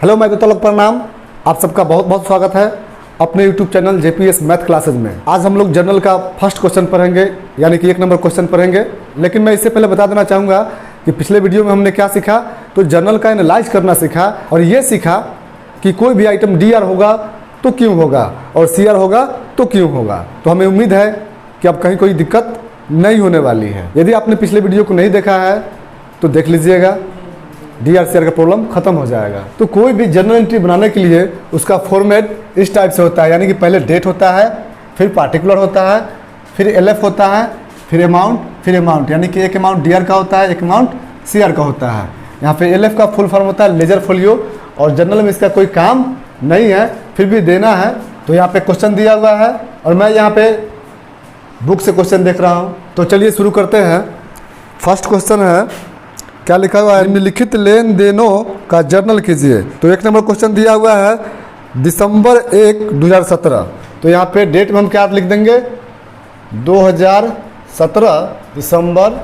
Hello, मैं तलक प्रणाम। आप सबका बहुत बहुत स्वागत है अपने YouTube channel JPS math classes में। आज हम लोग जनरल का फर्स्ट क्वेश्चन पढ़ेंगे, यानी कि 1 नंबर क्वेश्चन पढ़ेंगे। लेकिन मैं इससे पहले बता देना चाहूँगा कि पिछले वीडियो में हमने क्या सीखा, तो जनरल का एनालाइज करना सीखा और ये सीखा कि कोई भी आइटम DR होगा तो क्यों होगा और CR होगा तो क्यों होगा। तो हमें उम्मीद है कि अब कहीं कोई दिक्कत नहीं होने वाली है। यदि आपने पिछले वीडियो को नहीं देखा है तो देख लीजिएगा, DR CR का प्रॉब्लम खत्म हो जाएगा। तो कोई भी जनरल एंट्री बनाने के लिए उसका फॉर्मेट इस टाइप से होता है, यानी कि पहले डेट होता है, फिर पार्टिकुलर होता है, फिर LF होता है, फिर अमाउंट, यानी कि एक अमाउंट DR का होता है, एक अमाउंट CR का होता है। यहाँ पे LF का फुल फॉर्म होता है लेजर फोलियो, और जनरल में इसका कोई काम नहीं है, फिर भी देना है। तो यहाँ पे क्वेश्चन दिया हुआ है और मैं यहाँ पे बुक से क्वेश्चन देख रहा हूँ। तो चलिए शुरू करते हैं। फर्स्ट क्वेश्चन है, क्या लिखा हुआ है, निम्नलिखित लेन देनों का जर्नल कीजिए। तो 1 नंबर क्वेश्चन दिया हुआ है दिसंबर 1, 2017। तो यहाँ पे डेट में हम क्या लिख देंगे, 2017 दिसंबर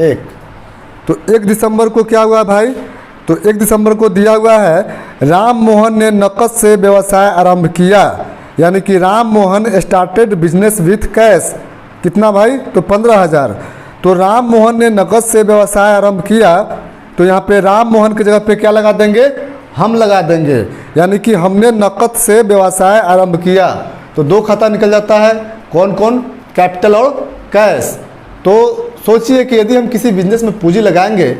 1। तो 1 दिसंबर को क्या हुआ भाई, तो 1 दिसंबर को दिया हुआ है राम मोहन ने नकद से व्यवसाय आरंभ किया, यानी कि Ram Mohan started business with cash. कितना भाई, तो 15,000। तो राम मोहन ने नकद से व्यवसाय आरंभ किया, तो यहाँ पे राम मोहन की जगह पे क्या लगा देंगे, हम लगा देंगे, यानी कि हमने नकद से व्यवसाय आरंभ किया। तो 2 खाता निकल जाता है, कौन कौन, कैपिटल और कैश। तो सोचिए कि यदि हम किसी बिजनेस में पूंजी लगाएंगे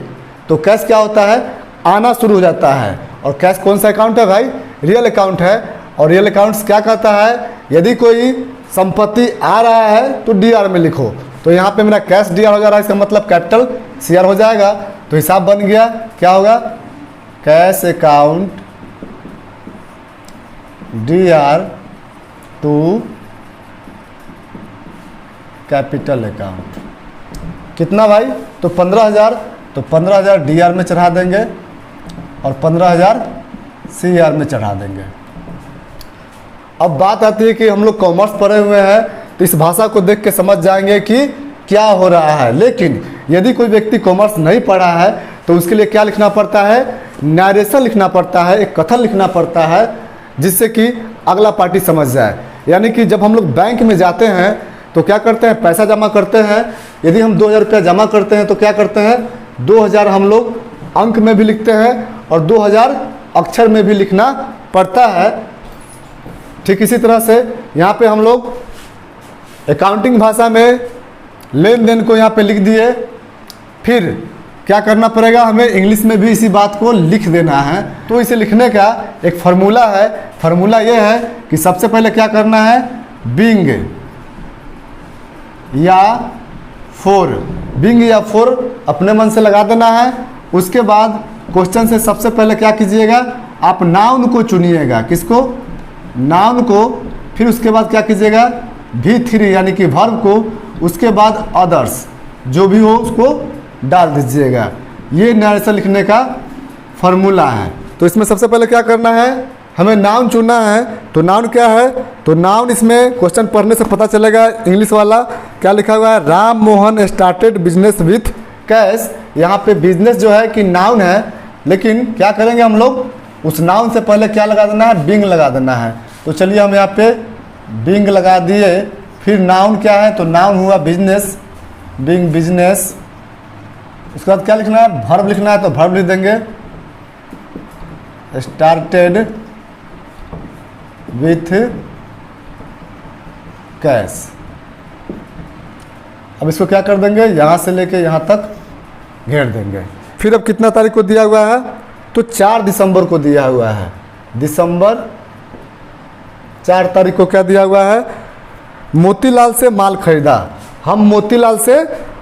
तो कैश क्या होता है, आना शुरू हो जाता है। और कैश कौन सा अकाउंट है भाई, रियल अकाउंट है। और रियल अकाउंट्स क्या कहता है, यदि कोई संपत्ति आ रहा है तो DR में लिखो। तो यहाँ पे मेरा कैश DR हो जा रहा है, इसका मतलब कैपिटल CR हो जाएगा। तो हिसाब बन गया, क्या होगा, cash account DR to capital account. कितना भाई, तो 15,000। तो 15,000 DR में चढ़ा देंगे और 15,000 CR में चढ़ा देंगे। अब बात आती है कि हम लोग कॉमर्स पढ़े हुए हैं तो इस भाषा को देख के समझ जाएंगे कि क्या हो रहा है। लेकिन यदि कोई व्यक्ति कॉमर्स नहीं पढ़ा है तो उसके लिए क्या लिखना पड़ता है, नरेशन लिखना पड़ता है, एक कथन लिखना पड़ता है, जिससे कि अगला पार्टी समझ जाए। यानी कि जब हम लोग बैंक में जाते हैं तो क्या करते हैं, पैसा जमा करते हैं। यदि हम 2,000 रुपया जमा करते हैं तो क्या करते हैं, 2,000 हम लोग अंक में भी लिखते हैं और 2,000 अक्षर में भी लिखना पड़ता है। ठीक इसी तरह से यहाँ पे हम लोग अकाउंटिंग भाषा में लेन देन को यहाँ पे लिख दिए। फिर क्या करना पड़ेगा, हमें इंग्लिश में भी इसी बात को लिख देना है। तो इसे लिखने का एक फार्मूला है। फार्मूला ये है कि सबसे पहले क्या करना है, बिंग या फोर अपने मन से लगा देना है। उसके बाद क्वेश्चन से सबसे पहले क्या कीजिएगा, आप नाउन को चुनिएगा। किसको, नाउन को। फिर उसके बाद क्या कीजिएगा, V3 यानी कि वर्ब को। उसके बाद अदर्स जो भी हो उसको डाल दीजिएगा। ये नरेशन लिखने का फॉर्मूला है। तो इसमें सबसे पहले क्या करना है, हमें नाउन चुनना है। तो नाउन क्या है, तो नाउन इसमें क्वेश्चन पढ़ने से पता चलेगा, इंग्लिश वाला क्या लिखा हुआ है, Ram Mohan started business with cash. यहाँ पे बिजनेस जो है कि नाउन है, लेकिन क्या करेंगे हम लोग, उस नाउन से पहले क्या लगा देना है, बिंग लगा देना है। तो चलिए हम यहाँ पे बिंग लगा दिए। फिर नाउन क्या है, तो नाउन हुआ बिजनेस, बिंग बिजनेस। उसके बाद क्या लिखना है, वर्ब लिखना है, तो वर्ब लिख देंगे स्टार्टेड विथ कैश। अब इसको क्या कर देंगे, यहाँ से लेके यहाँ तक घेर देंगे। फिर अब कितना तारीख को दिया हुआ है, तो 4 दिसंबर को दिया हुआ है। दिसंबर 4 तारीख को क्या दिया हुआ है, मोतीलाल से माल खरीदा। हम मोतीलाल से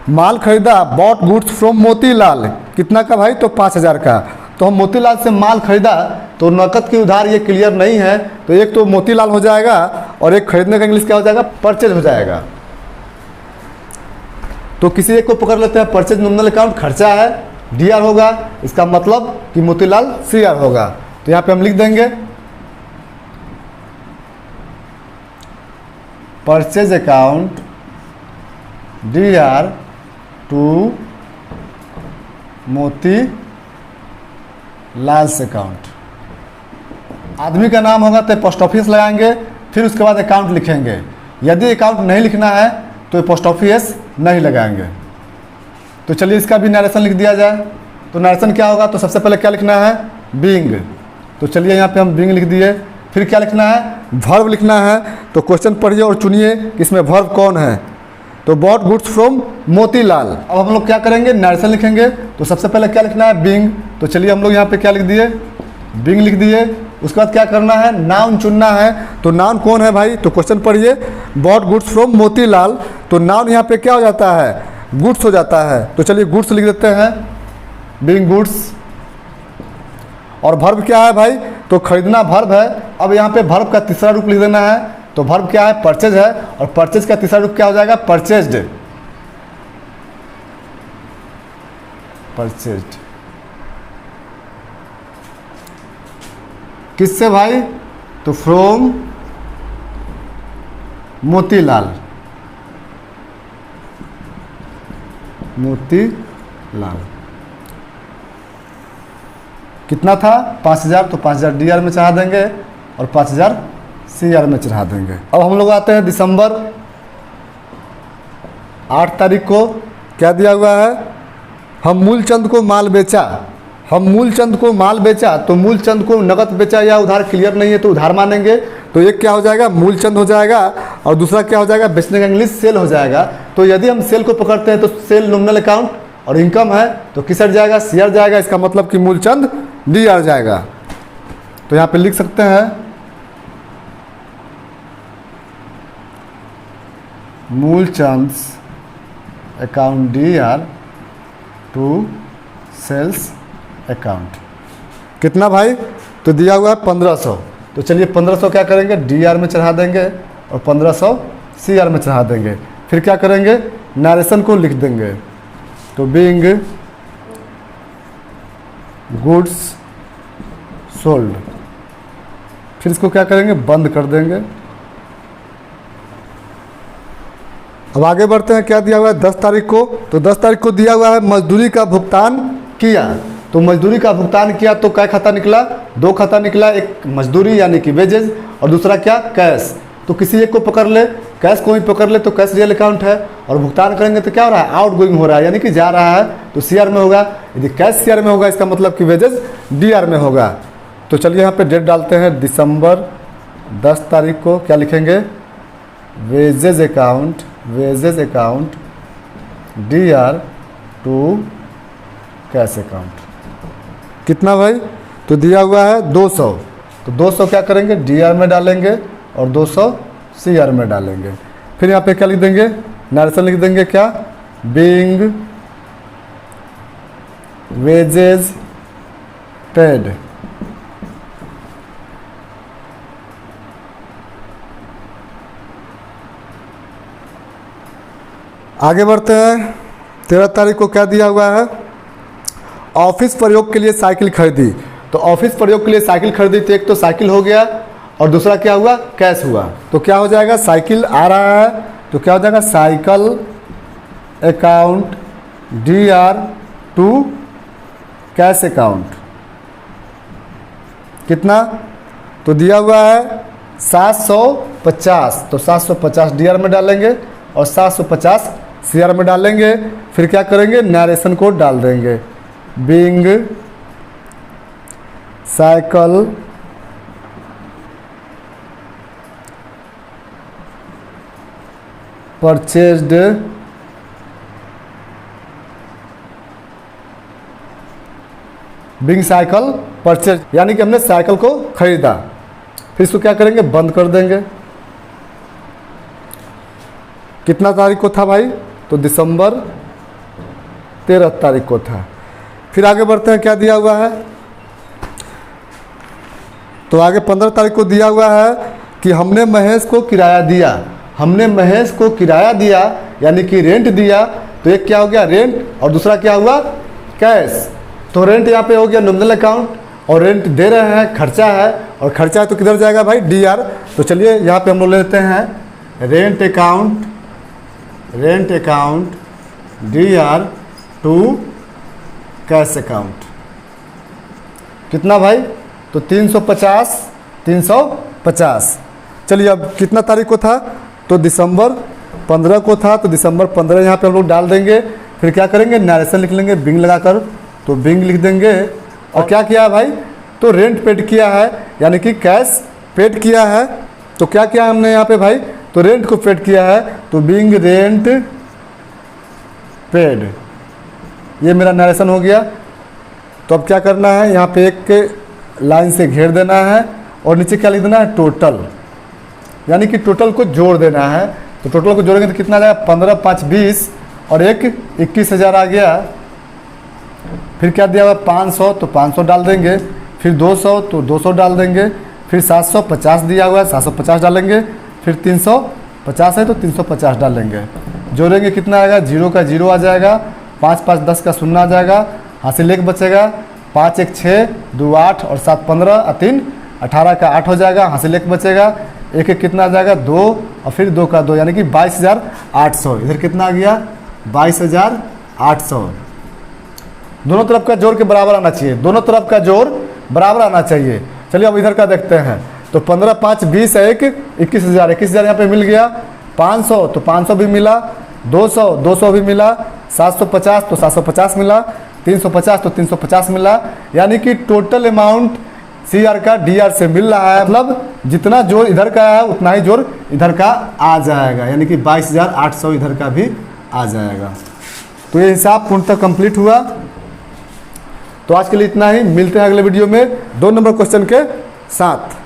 माल खरीदा, बॉट गुड्स फ्रॉम मोतीलाल। कितना का भाई, तो 5,000 का। तो हम मोतीलाल से माल खरीदा, तो नकद की उधार ये क्लियर नहीं है, तो एक तो मोतीलाल हो जाएगा और एक खरीदने का इंग्लिश क्या हो जाएगा, परचेज हो जाएगा। तो किसी एक को पकड़ लेते हैं, परचेज नॉमिनल अकाउंट खर्चा है, DR होगा, इसका मतलब कि मोतीलाल CR होगा। तो यहाँ पे हम लिख देंगे परचेज अकाउंट DR टू मोती लाल्स अकाउंट। आदमी का नाम होगा तो पोस्ट ऑफिस लगाएंगे, फिर उसके बाद अकाउंट लिखेंगे। यदि अकाउंट नहीं लिखना है तो पोस्ट ऑफिस नहीं लगाएंगे। तो चलिए इसका भी नरेशन लिख दिया जाए। तो नरेशन क्या होगा, तो सबसे पहले क्या लिखना है, बीइंग। तो चलिए यहाँ पे हम बीइंग लिख दिए। फिर क्या लिखना है, वर्ब लिखना है। तो क्वेश्चन पढ़िए और चुनिए कि इसमें वर्ब कौन है। तो बॉट गुड्स फ्रॉम मोतीलाल। अब हम लोग क्या करेंगे, नरेशन लिखेंगे। तो सबसे पहले क्या लिखना है, बीइंग। तो चलिए हम लोग यहाँ पे क्या लिख दिए, बीइंग लिख दिए। उसके बाद क्या करना है, नाउन चुनना है। तो नाउन कौन है भाई, तो क्वेश्चन पढ़िए, बॉट गुड्स फ्रॉम मोतीलाल। तो नाउन यहाँ पे क्या हो जाता है, गुड्स हो जाता है। तो चलिए गुड्स लिख देते हैं, बीइंग गुड्स। और वर्ब क्या है भाई, तो खरीदना वर्ब है। अब यहाँ पे वर्ब का तीसरा रूप लिख देना है। तो वर्ब क्या है, परचेज है। और परचेज का तीसरा रूप क्या हो जाएगा, परचेज्ड। परचेज्ड किससे भाई, तो फ्रॉम मोतीलाल। मोतीलाल कितना था, 5000। तो 5000 डीआर में चढ़ा देंगे और 5000 सीआर में चढ़ा देंगे। अब हम लोग आते हैं दिसंबर 8 तारीख को। क्या दिया हुआ है, हम मूलचंद को माल बेचा। हम मूलचंद को माल बेचा। तो मूलचंद को नकद बेचा या उधार क्लियर नहीं है तो उधार मानेंगे। तो एक क्या हो जाएगा, मूलचंद हो जाएगा। और दूसरा क्या हो जाएगा, बेचने का इंग्लिश सेल हो जाएगा। तो यदि हम सेल को पकड़ते हैं तो सेल नॉमिनल अकाउंट और इनकम है तो किस हट जाएगा, सी हट जाएगा। इसका मतलब कि मूलचंद डी हट जाएगा। तो यहाँ पे लिख सकते हैं, Moolchand account D R to sales account. कितना भाई, तो दिया हुआ है 1500। तो चलिए 1500 क्या करेंगे, डी आर में चढ़ा देंगे और 1500 सी आर में चढ़ा देंगे। फिर क्या करेंगे, नरेशन को लिख देंगे। तो बीइंग गुड्स सोल्ड। फिर इसको क्या करेंगे, बंद कर देंगे। अब आगे बढ़ते हैं, क्या दिया हुआ है 10 तारीख को। तो 10 तारीख को दिया हुआ है मजदूरी का भुगतान किया। तो मजदूरी का भुगतान किया तो क्या खाता निकला, 2 खाता निकला। एक मजदूरी यानी कि वेजेज और दूसरा क्या, कैश। तो किसी एक को पकड़ ले, कैश को ही पकड़ ले तो कैश रियल अकाउंट है। और भुगतान करेंगे तो क्या हो रहा है, आउट गोइंग हो रहा है यानी कि जा रहा है तो सीआर में होगा। यदि कैश सीआर में होगा इसका मतलब कि वेजेज डीआर में होगा। तो चलिए यहाँ पे डेट डालते हैं, दिसंबर 10 तारीख को क्या लिखेंगे, wages account, wages account DR to cash account. कितना भाई, तो दिया हुआ है 200। तो 200 क्या करेंगे, डीआर में डालेंगे और 200 सीआर में डालेंगे। फिर यहाँ पे क्या लिख देंगे, नरेशन लिख देंगे, क्या, बीइंग वेजेज पेड। आगे बढ़ते हैं, 13 तारीख को क्या दिया हुआ है, ऑफिस प्रयोग के लिए साइकिल खरीदी। तो ऑफिस प्रयोग के लिए साइकिल खरीदी तो एक तो साइकिल हो गया और दूसरा क्या हुआ, कैश हुआ। तो क्या हो जाएगा, साइकिल आ रहा है तो क्या हो जाएगा, cycle account D R to cash account. कितना, तो दिया हुआ है 750। तो 750 डी आर में डालेंगे और 750 सी आर में डालेंगे। फिर क्या करेंगे, नरेशन को डाल देंगे, being cycle purchased being cycle purchase यानी कि हमने साइकिल को खरीदा। फिर इसको क्या करेंगे, बंद कर देंगे। कितना तारीख को था भाई, तो दिसंबर 13 तारीख को था। फिर आगे बढ़ते हैं, क्या दिया हुआ है, तो आगे 15 तारीख को दिया हुआ है कि हमने महेश को किराया दिया। हमने महेश को किराया दिया यानी कि रेंट दिया। तो एक क्या हो गया, रेंट, और दूसरा क्या हुआ, कैश। तो रेंट यहाँ पे हो गया नॉमिनल अकाउंट और रेंट दे रहे हैं, खर्चा है, और खर्चा है तो किधर जाएगा भाई, डी आर। तो चलिए यहाँ पे हम लोग लेते हैं rent account, rent account D R to cash account. कितना भाई, तो 350 350। चलिए अब कितना तारीख को था, तो दिसंबर 15 को था, तो दिसंबर 15 यहाँ पे हम लोग डाल देंगे। फिर क्या करेंगे, नरेशन लिख लेंगे बिंग लगाकर, तो बिंग लिख देंगे। और क्या किया है भाई, तो रेंट पेड किया है, यानी कि कैश पेड किया है। तो क्या किया हमने यहाँ पे भाई, तो रेंट को पेड किया है, तो बिंग रेंट पेड, ये मेरा नरेशन हो गया। तो अब क्या करना है, यहाँ पे एक लाइन से घेर देना है और नीचे क्या लिख देना है, टोटल, यानी कि टोटल को जोड़ देना है। तो टोटल को जोड़ेंगे तो कितना आ जाएगा, 15 5 20 और एक 21,000 आ गया। फिर क्या दिया हुआ 500, तो 500 डाल देंगे। फिर 200, तो 200 डाल देंगे। फिर 750 दिया हुआ है, 750 डालेंगे। फिर 350 है तो 350 डालेंगे। जोड़ेंगे कितना आएगा, 0 का 0 आ जाएगा, 5 5 10 का 0 आ जाएगा, हासिल 1 बचेगा, 5 1 6 2 8 और 7 15 और 3 18 का 8 हो जाएगा, हासिल 1 बचेगा, 1 1 कितना आ जाएगा 2 और फिर 2 का 2 यानी कि 22,800। इधर कितना आ गया 22,800। दोनों तरफ का जोड़ के बराबर आना चाहिए, दोनों तरफ का जोड़ बराबर आना चाहिए। चलिए अब इधर का देखते हैं। तो 15 5 20 है 21,000, 21,000 यहाँ पे मिल गया। 500 तो 500 भी मिला, 200 200 भी मिला, 750 तो 750 मिला, 350 तो 350 मिला। यानी कि टोटल अमाउंट CR का DR से मिल रहा है, मतलब जितना जोड़ इधर का है उतना ही जोड़ इधर का आ जाएगा, यानी कि 22,800 इधर का भी आ जाएगा। तो ये हिसाब पूर्णतः कंप्लीट हुआ। तो आज के लिए इतना ही, मिलते हैं अगले वीडियो में 2 नंबर क्वेश्चन के साथ।